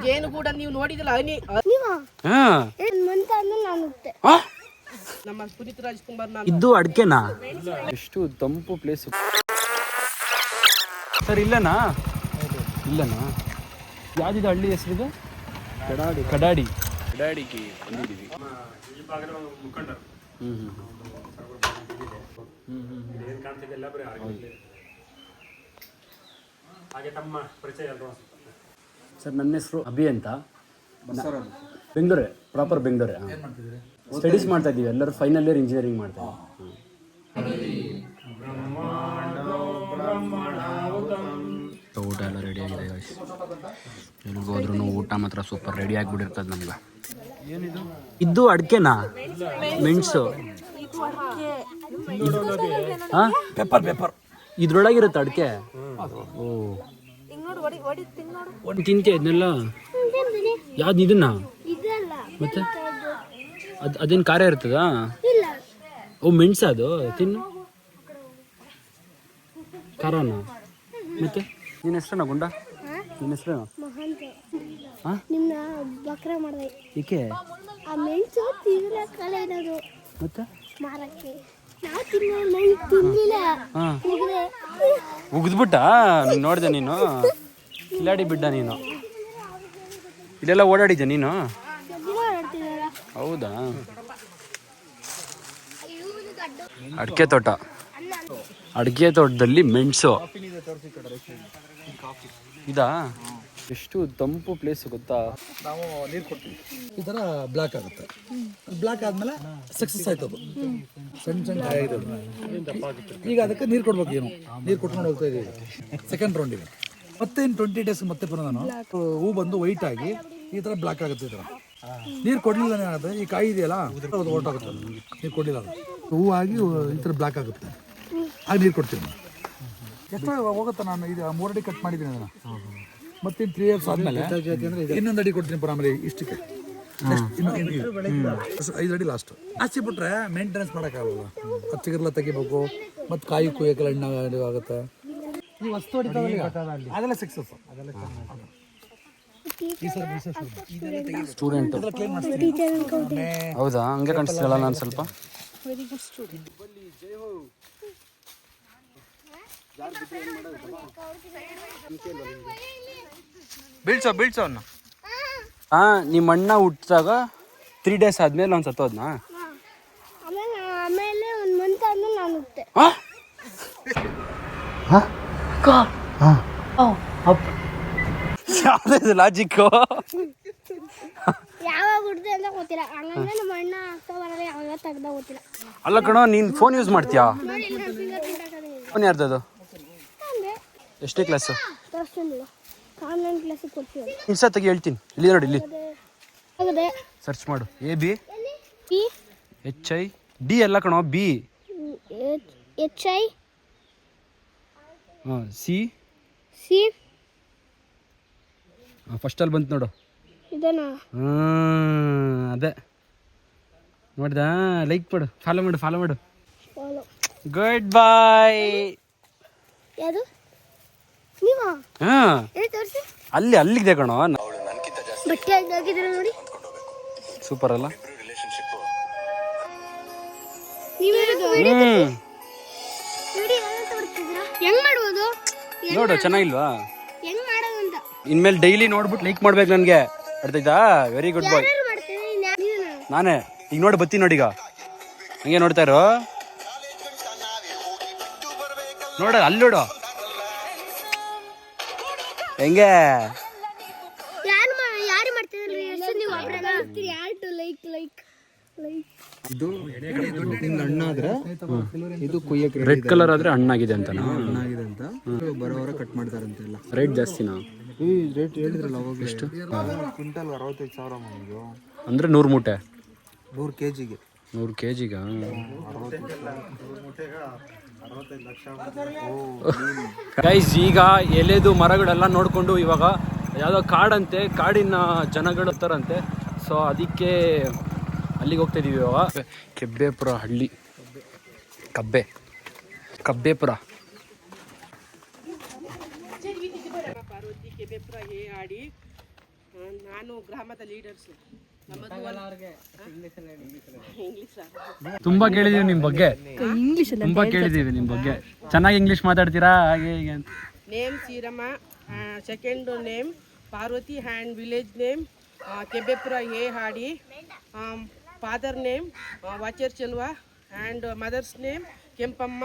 ಜೇನು ಕೂಡ ನೀವು ನೋಡಿದಿಲ್ಲ ನಮ್ಮ ಪುನೀತ್ ರಾಜ್ಕುಮಾರ್ ಇದು ಅಡ್ಕೆನಾ? ಎಷ್ಟು ತಂಪು ಪ್ಲೇಸ್ ಸರ್. ಇಲ್ಲನಾ ಯಾವ್ದಿದೆ ಹಳ್ಳಿ ಹೆಸರಿದೆ? ಕಡಾಡಿಗೆ ಬಂದಿದ್ದೀವಿ. ಸರ್ ನನ್ನ ಹೆಸರು ಅಭಿ ಅಂತ, ಬೆಂಗಳೂರೇ, ಪ್ರಾಪರ್ ಬೆಂಗಳೂರೇ. ಸ್ಟಡೀಸ್ ಮಾಡ್ತಾ ಇದ್ದೀವಿ, ಎಲ್ಲರೂ ಫೈನಲ್ ಇಯರ್ ಇಂಜಿನಿಯರಿಂಗ್ ಮಾಡ್ತಾ ಇದ್ದೀವಿ. ಊಟ ಎಲ್ಲ ರೆಡಿ ಆಗಿದೆ ಗೈಸ್. ಎಲ್ಲಿಗೆ ಹೋದ್ರೂ ಊಟ ಮಾತ್ರ ಸೂಪರ್ ರೆಡಿ ಆಗಿಬಿಟ್ಟಿರ್ತದೆ ನಮ್ಗೆ. ಇದು ಅಡಿಕೆನಾ? ಮೆಣಸು? ಹಾಂ, ಪೆಪ್ಪರ್ ಇದ್ರೊಳಗಿರುತ್ತೆ ಅಡಿಕೆ. ಓ, ತಿಂತೆ ಇದನ್ನೆಲ್ಲ? ಯಾವ್ದು ಇದನ್ನ? ಮತ್ತೆ ಅದೇನು ಖಾರ ಇರ್ತದಾ? ಓ, ಮೆಣಸು ಅದು ತಿನ್ನು. ಖಾರನ? ಮತ್ತೆ ನಿನ್ನ ಹೆಸ್ರೇನ ಗುಂಡ? ನಿನ್ನ ಹೆಸ್ರೇನು? ಏಕೆ? ಮತ್ತೆ ಉಗಿದ್ಬಿಟ್ಟ? ನೋಡಿದೆ ನೀನು, ಕಿಲಾಡಿ ಬಿಡ್ಡ ನೀನು. ಇಲ್ಲೆಲ್ಲ ಓಡಾಡಿದ್ದೆ ನೀನು? ಹೌದಾ? ಅಡಿಕೆ ತೋಟದಲ್ಲಿ ಮೆಣಸು ಇದಾ? ಎಷ್ಟು ತಂಪು ಪ್ಲೇಸ್ ಗೊತ್ತಾ? ನಾವು ನೀರು ಕೊಡ್ತೀವಿ, ಈ ಥರ ಬ್ಲಾಕ್ ಆಗುತ್ತೆ. ಬ್ಲಾಕ್ ಆದಮೇಲೆ ಸಕ್ಸಸ್ ಆಯ್ತು. ಅದು ಸಣ್ಣ ಕಾಯಿ ಇರೋದು. ಈಗ ಅದಕ್ಕೆ ನೀರು ಕೊಡ್ಬೇಕು. ಏನು ನೀರು ಕೊಟ್ಕೊಂಡು ಹೋಗ್ತಾ ಇದ್ದೀವಿ ಸೆಕೆಂಡ್ ರೌಂಡಿಗೆ. ಮತ್ತೆ ಇನ್ನು 20 ಡೇಸ್ ಮತ್ತೆ ಪುನಃ ಹೂ ಬಂದು ವೈಟ್ ಆಗಿ ಈ ಥರ ಬ್ಲಾಕ್ ಆಗುತ್ತೆ. ಈ ಥರ ನೀರು ಕೊಡಲಿಲ್ಲ ಏನಾಗುತ್ತೆ, ಈ ಕಾಯಿ ಇದೆಯಲ್ಲ ಅದು ಹೊರಟಾಗುತ್ತೆ. ನೀರು ಕೊಡಲಿಲ್ಲ, ಅದು ಹೂ ಆಗಿ ಈ ಥರ ಬ್ಲಾಕ್ ಆಗುತ್ತೆ. ಆಗ ನೀರು ಕೊಡ್ತೀನಿ. ಎಷ್ಟೋ ಹೋಗುತ್ತೆ. ನಾನು ಇದು 3 ಅಡಿ ಕಟ್ ಮಾಡಿದ್ದೀನಿ ಅದನ್ನು. ಮತ್ತೆ 3 ಇಯರ್ಸ್ ಆದಮೇಲೆ ಇನ್ನೊಂದು ಅಡಿ ಕೊಡ್ತೀನಿ. ಆಮೇಲೆ ಇಷ್ಟಕ್ಕೆ 5 ಅಡಿ ಲಾಸ್ಟ್. ಆಚೆ ಬಿಟ್ರೆ ಮೇಂಟೆನೆನ್ಸ್ ಮಾಡೋಕ್ಕಾಗಲ್ಲ. ಚಿಗುರೆಲ್ಲ ತೆಗಿಬೇಕು, ಮತ್ತು ಕಾಯಿ ಕುಯ್ಯೋಕೆಲ್ಲ ಎಣ್ಣೆ ಆಗುತ್ತೆ. ನೀವು ವಸ್ತು ಅದೆಲ್ಲ ಸಕ್ಸಸ್. ಸ್ಟೂಡೆಂಟ್ ಹೌದಾ? ಹಂಗೆ ಕಾಣಿಸ್ತಿಲ್ಲ ನಾನು ಸ್ವಲ್ಪ. ಬೀಳ್ಸೋ ನಿಮ್ಮ ಅಣ್ಣ ಹುಟ್ಟಿದಾಗ 3 ಡೇಸ್ ಆದ್ಮೇಲೆ ಅವ್ನು ಸತ್ತೋದ್ನಾ? ಯಾವ್ದು ಲಾಜಿಕ್ಕು? ಅಲ್ಲ ಕಣೋ, ನೀನ್ ಫೋನ್ ಯೂಸ್ ಮಾಡ್ತೀಯಾ? ಫೋನ್ ಯಾರ್ದದು? ಎಷ್ಟೇ ಕ್ಲಾಸು? ಇನ್ಸ್ಟಾ ತೆಗಿ, ಹೇಳ್ತೀನಿ. ಇಲ್ಲಿ ನೋಡಿ, ಇಲ್ಲಿ ಸರ್ಚ್ ಮಾಡು. AB HID ಅಲ್ಲ ಕಣೋ, B HI C ಫಸ್ಟಲ್ಲಿ ಬಂತು ನೋಡು. ಅದೇ ನೋಡ್ದಾ? ಲೈಕ್ ಮಾಡು, ಫಾಲೋ ಮಾಡು. ಗುಡ್ ಬಾಯ್. ಅಲ್ಲಿದೆ ಕಣೋ. ಸೂಪರ್ ಅಲ್ಲ? ನೋಡು, ಚೆನ್ನಾಗಿಲ್ವಾ? ಇನ್ಮೇಲೆ ಡೈಲಿ ನೋಡ್ಬಿಟ್ಟು ಲೈಕ್ ಮಾಡ್ಬೇಕು ನನ್ಗೆ, ಅರ್ಥಾಯ್ತಾ? ವೆರಿ ಗುಡ್ ಬಾಯ್. ನಾನೇ ಈಗ ನೋಡಿ ಬತ್ತೀನಿ ನೋಡಿ. ಈಗ ಹಂಗೆ ನೋಡ್ತಾ ಇರೋ. ನೋಡ ಅಲ್ಲಿ ನೋಡು ಹೆಂಗೆ. ಇದು ಹಣ್ಣಾದ್ರೆ ಇದು ಕುಯ್ಯಕ್ಕೆ ರೆಡ್ ಕಲರ್ ಆದ್ರೆ ಹಣ್ಣಾಗಿದೆ ಅಂತ ಬರೋವರ ಕಟ್ ಮಾಡ್ತಾರಂತೆ. ರೇಟ್ ಜಾಸ್ತಿನಾ? ಈ ರೇಟ್ ಹೇಳಿದ್ರಲ್ಲ ಅವಾಗ. ಎಷ್ಟು? ಕ್ವಿಂಟಲ್ 65,000 ಅಂದ್ರೆ 100 ಮೂಟೆ 100 kg. 100 kg guys. ಈಗ ಎಲೆದು ಮರಗಳೆಲ್ಲ ನೋಡ್ಕೊಂಡು ಇವಾಗ ಯಾವುದೋ ಕಾಡಂತೆ, ಕಾಡಿನ ಜನಗಳು ಇರ್ತಾರಂತೆ. ಸೊ ಅದಕ್ಕೆ ಅಲ್ಲಿಗೆ ಹೋಗ್ತಾ ಇದೀವಿ ಇವಾಗ. ಕೆಬ್ಬೇಪುರ ಹಳ್ಳಿ, ಕಬ್ಬೇಪುರ. पार्वती के बेपरा ये आड़ी ನಾನು ಗ್ರಾಮದ ಲೀಡರ್ಸ್. ಇಂಗ್ಲಿಷ್ ತುಂಬಾ ಕೇಳಿದೀವಿ ನಿಮ್ ಬಗ್ಗೆ, ತುಂಬಾ ಕೇಳಿದೀವಿ ನಿಮ್ ಬಗ್ಗೆ. ಚೆನ್ನಾಗಿ ಇಂಗ್ಲಿಷ್ ಮಾತಾಡ್ತೀರಾ ಹಾಗೆ ಹೀಗೆ ಅಂತ. Name Seeramma, second name Parvathi and village name Kebbepura ಹೇ ಹಾಡಿ, father name watcher Chelva and mother's name Kempamma.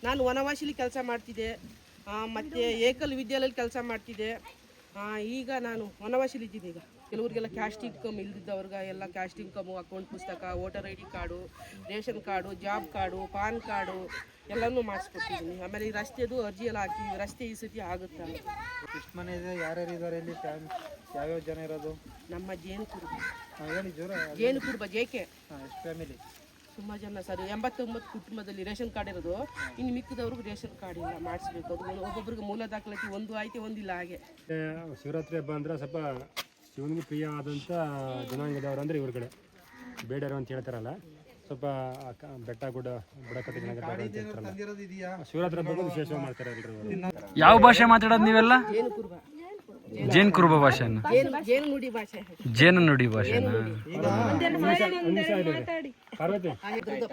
ನಾನು ವನವಾಸಿಲಿ ಕೆಲಸ ಮಾಡ್ತಿದ್ದೆ, ಮತ್ತು ಏಕಲ್ ವಿದ್ಯಾಲಯಲ್ಲಿ ಕೆಲಸ ಮಾಡ್ತಿದ್ದೆ. ಈಗ ನಾನು ವನವಾಸಿಲಿ ಇದ್ದೀನಿ. ಈಗ ಕೆಲವ್ರಿಗೆಲ್ಲ ಕ್ಯಾಸ್ಟ್ ಇನ್ಕಮ್ ಇಲ್ದಿದ್ದವ್ರಿಗೆ ಎಲ್ಲ ಕ್ಯಾಸ್ಟ್ ಇನ್ಕಮು, ಅಕೌಂಟ್ ಪುಸ್ತಕ, voter I D card, ration card, job card, PAN card ಎಲ್ಲನೂ ಮಾಡಿಸ್ಕೊಟ್ಟಿದ್ದೀನಿ. ಆಮೇಲೆ ಈ ರಸ್ತೆದು ಅರ್ಜಿ ಎಲ್ಲ ಹಾಕಿ ರಸ್ತೆ ಈ ಸತಿ ಆಗುತ್ತೆ. ಎಷ್ಟು ಮನೆ ಇದೆ, ಯಾರ್ಯಾರು ಇದ್ದಾರೆ ಇಲ್ಲಿ, ಯಾವ್ಯಾವ ಜನ ಇರೋದು? ನಮ್ಮ ಜೇನುಕುರುಬ ಜೇಕೆ ಎಷ್ಟು ಫ್ಯಾಮಿಲಿ? ತುಂಬ ಜನ ಸರ್, 89 ಕುಟುಂಬದಲ್ಲಿ ರೇಷನ್ ಕಾರ್ಡ್ ಇರೋದು. ಇನ್ನು ಮಿಕ್ಕಿದವ್ರಿಗೆ ರೇಷನ್ ಕಾರ್ಡ್ ಇಲ್ಲ, ಮಾಡಿಸ್ಬೇಕು. ಅದು ಒಬ್ಬೊಬ್ರಿಗೆ ಮೂಲ ದಾಖಲಾತಿ ಒಂದು ಆಯ್ತು ಒಂದಿಲ್ಲ. ಹಾಗೆ ಶಿವರಾತ್ರಿ ಹಬ್ಬ ಅಂದ್ರೆ ಸ್ವಲ್ಪ ಶಿವನಿಗೆ ಪ್ರಿಯ ಆದಂಥ ಜನಾಂಗದವರು ಅಂದರೆ ಇವ್ರ ಕಡೆ ಬೇಡರು ಅಂತ ಹೇಳ್ತಾರಲ್ಲ. ಸ್ವಲ್ಪ ಬೆಟ್ಟ ಗುಡ್ಡ ಬುಡಕಟ್ಟು ಜನಾಂಗದವರು ಅಂತ ಹೇಳ್ತಾರಲ್ಲ. ಶಿವರಾತ್ರಿ ಹಬ್ಬ ವಿಶೇಷವಾಗಿ ಮಾಡ್ತಾರೆ ಎಲ್ರು. ಯಾವ ಭಾಷೆ ಮಾತಾಡೋದು ನೀವೆಲ್ಲ? ಜೇನ್ ಕುರುಬ ಭಾಷೆನ, ಜೇನು ನುಡಿ ಭಾಷೆ, ಜೇನು ನುಡಿ ಭಾಷೆನ.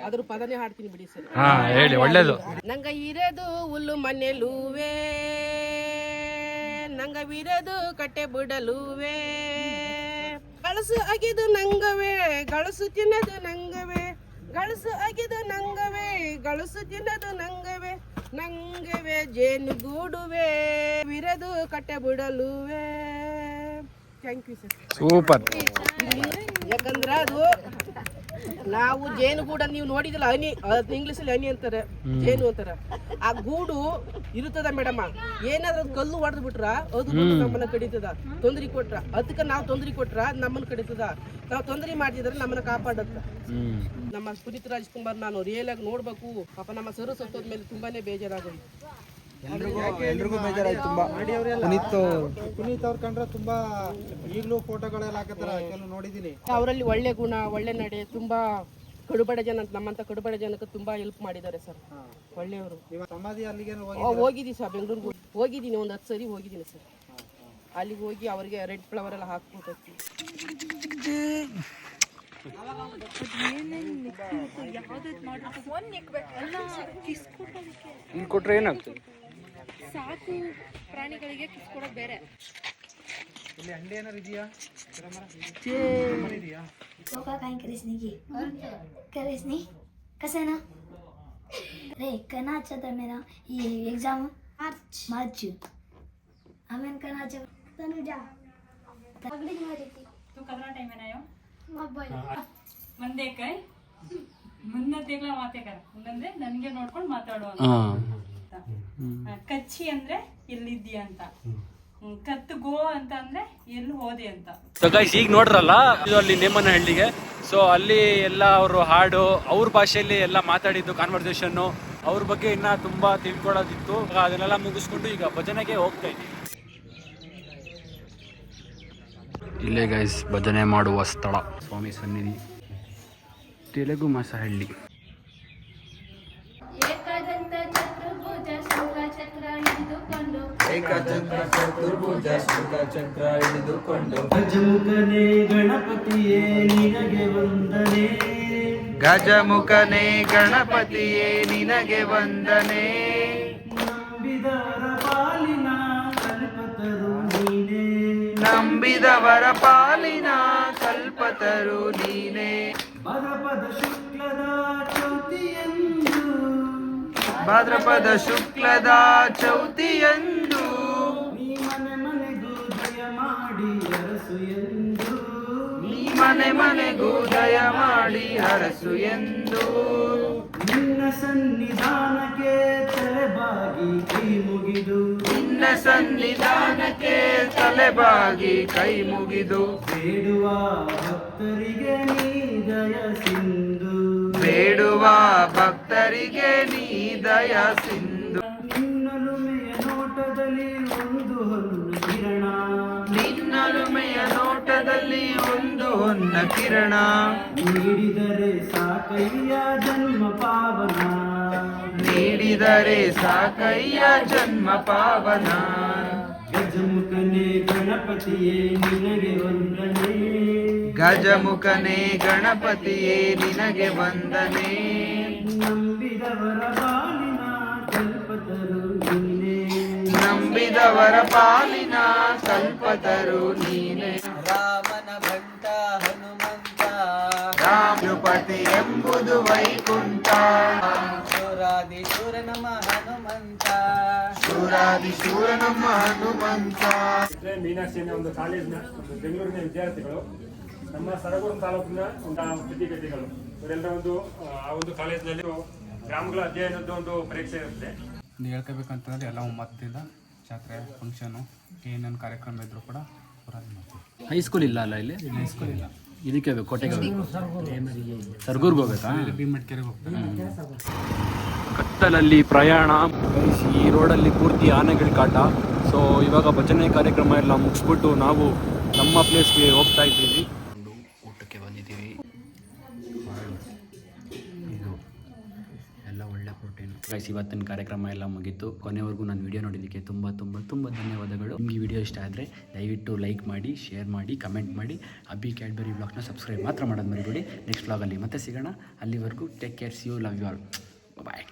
ಅದ್ರ ಪದನೇ ಹಾಡ್ತೀನಿ ಬಿಡಿ ಸರ್. ಹಾ ಹೇಳಿ, ಒಳ್ಳೇದು. ನಂಗ ಇರೋದು ಹುಲ್ಲು ಮನೆಲುವೆ, ನಂಗ ವಿರದು ಕಟ್ಟೆ ಬಿಡಲುವೆ, ಗಳಸು ಅಗಿದು ನಂಗವೇ, ಗಳಸು ತಿನ್ನದು ನಂಗವೇ, ಗಳಸು ಅಗಿದು ನಂಗವೇ, ಗಳಸು ತಿನ್ನದು ನಂಗವೇ, ನಂಗವೇ ಜೇನುಗೂಡುವೆ, ವಿರದು ಕಟ್ಟೆ ಬಿಡಲುವೆ. Thank you sir. ಸೂಪರ್. ಯಾಕಂದ್ರೆ ಅದು ನಾವು ಜೇನುಗೂಡ ನೀವು ನೋಡಿದಿಲ್ಲ, ಹನಿ, ಇಂಗ್ಲೀಷಲ್ಲಿ ಹನಿ ಅಂತಾರೆ, ಜೇನು ಅಂತಾರೆ. ಆ ಗೂಡು ಇರುತ್ತದ ಮೇಡಮ್. ಏನಾದ್ರೂ ಅದು ಕಲ್ಲು ಹೊಡೆದು ಬಿಟ್ರ ಅದು ನಮ್ಮನ್ನ ಕಡಿತದ. ತೊಂದರೆ ಕೊಟ್ರ ಅದಕ್ಕೆ ನಾವು ತೊಂದರೆ ಕೊಟ್ರ ನಮ್ಮನ್ನ ಕಡಿತದ. ನಾವು ತೊಂದರೆ ಮಾಡಿದ್ರೆ ನಮ್ಮನ್ನ ಕಾಪಾಡತ್ತ. ನಮ್ಮ ಪುನೀತ್ ರಾಜ್ಕುಮಾರ್ ನಾನು ರಿಯಲ್ ಆಗಿ ನೋಡ್ಬೇಕು. ಪಾಪ ನಮ್ಮ ಸರು ಸತ್ತೋದ್ಮೇಲೆ ತುಂಬಾನೇ ಬೇಜಾರಾಗೋದು. ಎಲ್ರಿಗೂ ಬೇಜಾರಾಯ್ತು ತುಂಬಾ. ಪುನೀತ್ ಅವ್ರ ಕಂಡ್ರೆ ತುಂಬಾ ಈಗಲೂ ಫೋಟೋಗಳೆಲ್ಲ ಹಾಕತ್ತಾರ, ಕೆಲವು ನೋಡಿದೀನಿ. ಅವರಲ್ಲಿ ಒಳ್ಳೆ ಗುಣ, ಒಳ್ಳೆ ನಡೆ, ತುಂಬಾ ಕಡುಬಡ ಜನ, ನಮ್ಮಂತ ಕಡುಬಡ ಜನಕ್ಕೆ ತುಂಬಾ ಹೆಲ್ಪ್ ಮಾಡಿದ್ದಾರೆ ಸರ್. ಒಳ್ಳೆಯವರು. ಸಮಾಧಿ ಅಲ್ಲಿಗೆ ಹೋಗಿದ್ದೀನಿ ಸರ್, ಬೆಂಗಳೂರಿಗೆ ಹೋಗಿದ್ದೀನಿ, ಒಂದು 10 ಸರಿ ಹೋಗಿದ್ದೀನಿ ಸರ್. ಅಲ್ಲಿಗೆ ಹೋಗಿ ಅವ್ರಿಗೆ ರೆಡ್ ಫ್ಲವರ್ ಎಲ್ಲ ಹಾಕ್ಬಿಟ್ಟು ಇಲ್ಲಿ ಕೊಟ್ರೆ ಏನಾಗ್ತದೆ? ಸಾಕು ಪ್ರಾಣಿಗಳಿಗೆ ಕಿಸ್ ಕೊಡೋದು ಬೇರೆ. ಇಲ್ಲಿ ಅಂಡೆ ಏನಾರು ಇದೆಯಾ? Toka kain Krisni ki. Krisni, कैसे ना? रे करना अच्छा था मेरा ये एग्जाम मार्च. हमें करना अच्छा तनुजा. पगड़ी मारी थी. तू कितना टाइम में आयो? मोबाइल. मंदे कೈ ಮುಂದೆ ತಿಂಗಳ ಮಾತೇ ಕರ ಹಂಗಂದ್ರೆ ನನಗೆ ನೋಡ್ಕೊಂಡು ಮಾತಾಡುವ. ಕಚ್ಚಿ ಅಂದ್ರೆ ಎಲ್ಲಿದ್ದೀಯ ಅಂತ, ಕತ್ತು ಗೋ ಅಂತ ಅಂದ್ರೆ ಎಲ್ಲಿ ಹೋದೆ ಅಂತ. ಸೊ ಗೈಸ್, ಈಗ ನೋಡ್ರಲ್ಲ ಇದು ಅಲ್ಲಿ ನೇಮನಹಳ್ಳಿಗೆ. ಸೊ ಅಲ್ಲಿ ಎಲ್ಲ ಅವರು ಹಾಡು ಅವ್ರ ಭಾಷೆಯಲ್ಲಿ ಎಲ್ಲ ಮಾತಾಡಿದ್ದು, ಕಾನ್ವರ್ಸೇಷನ್ನು ಅವ್ರ ಬಗ್ಗೆ ಇನ್ನ ತುಂಬಾ ತಿಳ್ಕೊಳ್ಳೋದಿತ್ತು. ಅದನ್ನೆಲ್ಲ ಮುಗಿಸ್ಕೊಂಡು ಈಗ ಭಜನೆಗೆ ಹೋಗ್ತಾ ಇದ್ದೀವಿ. ಇಲ್ಲೇ ಗೈಸ್ ಭಜನೆ ಮಾಡುವ ಸ್ಥಳ, ಸ್ವಾಮಿ ಸನ್ನಿಧಿ, ತೆಲುಗು ಮಸಹಳ್ಳಿ. ಗಜಮುಖನೇ ಗಣಪತಿಯೇ ನಿನಗೆ ವಂದನೆ, ಗಜಮುಖನೇ ಗಣಪತಿಯೇ ನಿನಗೆ ವಂದನೆ, ನಂಬಿದವರ ಪಾಲಿನ ಕಲ್ಪತರು ನೀನೇ, ನಂಬಿದವರ ಪಾಲಿನ ಕಲ್ಪತರು ನೀನೇ, ಭಾದ್ರಪದ ಶುಕ್ಲದ ಚೌತಿಯಂದು, ಭಾದ್ರಪದ ಶುಕ್ಲದ ಚೌತಿಯಂದು, ನೀ ಮನೆ ಮನೆಗೂ ದಯ ಮಾಡಿ ಅರಸು ಎಂದು, ನೀ ಮನೆ ಮನೆಗೂ ದಯ ಮಾಡಿ ಹರಸು ಎಂದು, ನಿನ್ನ ಸನ್ನಿಧಾನಕ್ಕೆ ತಲೆಬಾಗಿ ಕೈ ಮುಗಿದು, ನಿನ್ನ ಸನ್ನಿಧಾನಕ್ಕೆ ತಲೆಬಾಗಿ ಕೈ ಮುಗಿದು, ಬೇಡುವ ಭಕ್ತರಿಗೆ ನೀ ದಯ ಸಿಂಧು, ಬೇಡುವ ಭಕ್ತರಿಗೆ ನೀ ದಯ ಸಿಂಧು, ನಿನ್ನೊಲುಮೆಯ ನೋಟದಲ್ಲಿ ಒಂದು ಹೊನ್ನು ಕಿರಣ, ನಿನ್ನೊಲುಮೆಯ ನೋಟದಲ್ಲಿ ಒಂದು ಹೊನ್ನ ಕಿರಣ, ನೀಡಿದರೆ ಸಾಕಯ್ಯ ಜನ್ಮ ಪಾವನ, ನೀಡಿದರೆ ಸಾಕಯ್ಯ ಜನ್ಮ ಪಾವನ, ಗಜಮುಖನೇ ಗಣಪತಿಯೇ ಗಣಪತಿಯೇ ನಿನಗೆ ವಂದನೆ ಗಜಮುಖನೇ ಗಣಪತಿಯೇ ನಿನಗೆ ವಂದನೆ ನಂಬಿದವರ ಬಾಳಿನ ಕಲ್ಪತರು ನೀನೇ ನಂಬಿದವರ ಪಾಲಿನ ಕಲ್ಪತರು ನೀನೆ ರಾಮನ ಭಂಟ ಹನುಮಂತ ರಾಮಪತಿ ಎಂಬುದು ವೈಕುಂಠ ಶೂರಾದಿಶೂರ ನಮ್ಮ ಹನುಮಂತ ಶೂರಾದಿಶೂರ ನಮ್ಮ ಹನುಮಂತ. ಮೀನಾಕ್ಷಿ ಅನ್ನೋ ಒಂದು ಕಾಲೇಜ್ನ ಬೆಂಗಳೂರಿನ ವಿದ್ಯಾರ್ಥಿಗಳು ನಮ್ಮ ಸರಗೂರು ತಾಲೂಕಿನ ಒಂದು ವಿದ್ಯಾರ್ಥಿಗಳು ಇವರೆಲ್ಲರ ಆ ಒಂದು ಕಾಲೇಜಿನಲ್ಲಿ ಗ್ರಾಮಗಳ ಅಧ್ಯಯನದ ಒಂದು ಪರೀಕ್ಷೆ ಇರುತ್ತೆ. ಒಂದು ಹೇಳ್ಕೋಬೇಕಂತಂದ್ರೆ ಎಲ್ಲ ಒಮ್ಮತದಿಂದ ಜಾತ್ರೆ ಫಂಕ್ಷನು ಏನೇನು ಕಾರ್ಯಕ್ರಮ ಇದ್ರೂ ಕೂಡ ಹೈಸ್ಕೂಲ್ ಇಲ್ಲ ಅಲ್ಲ ಇಲ್ಲಿ? ಹೈಸ್ಕೂಲ್ ಇಲ್ಲ. ಇದಕ್ಕೆ ಹೋಗ್ಬೇಕು, ಕೋಟೆಗೆ ಸರ್ಗೂರ್ಗೆ ಹೋಗ್ಬೇಕಾ? ಭೀಮಟ್ಕೆರೆಗೆ ಹೋಗ್ಬೇಕು. ಕತ್ತಲಲ್ಲಿ ಪ್ರಯಾಣ, ಈ ರೋಡಲ್ಲಿ ಪೂರ್ತಿ ಆನೆಗಳ ಕಾಟ. ಸೊ ಇವಾಗ ಭಜನೆ ಕಾರ್ಯಕ್ರಮ ಎಲ್ಲ ಮುಗಿಸ್ಬಿಟ್ಟು ನಾವು ನಮ್ಮ ಪ್ಲೇಸ್ಗೆ ಹೋಗ್ತಾ ಇದ್ದೀವಿ. ಊಟಕ್ಕೆ ಬಂದಿದ್ದೀವಿ. ಇದು ಎಲ್ಲ ಒಳ್ಳೆ ಪ್ರೋಟೀನ್. ಗೈಸ್, ಇವತ್ತಿನ ಕಾರ್ಯಕ್ರಮ ಎಲ್ಲ ಮುಗೀತು. ಕೊನೆವರೆಗೂ ನಾನು ವಿಡಿಯೋ ನೋಡಿದ್ದಕ್ಕೆ ತುಂಬ ತುಂಬ ತುಂಬ ಧನ್ಯವಾದಗಳು. ನಿಮಗೆ ವಿಡಿಯೋ ಇಷ್ಟ ಆದರೆ ದಯವಿಟ್ಟು ಲೈಕ್ ಮಾಡಿ, ಶೇರ್ ಮಾಡಿ, ಕಮೆಂಟ್ ಮಾಡಿ. ಅಬ್ಬಿ ಕ್ಯಾಡ್ಬರಿ ಬ್ಲಾಗ್ನ ಸಬ್ಸ್ಕ್ರೈಬ್ ಮಾತ್ರ ಮಾಡೋದು ಮರಿಬೇಡಿ. ನೆಕ್ಸ್ಟ್ ಬ್ಲಾಗಲ್ಲಿ ಮತ್ತೆ ಸಿಗೋಣ. ಅಲ್ಲಿವರೆಗೂ take care, see you, love you all, bye.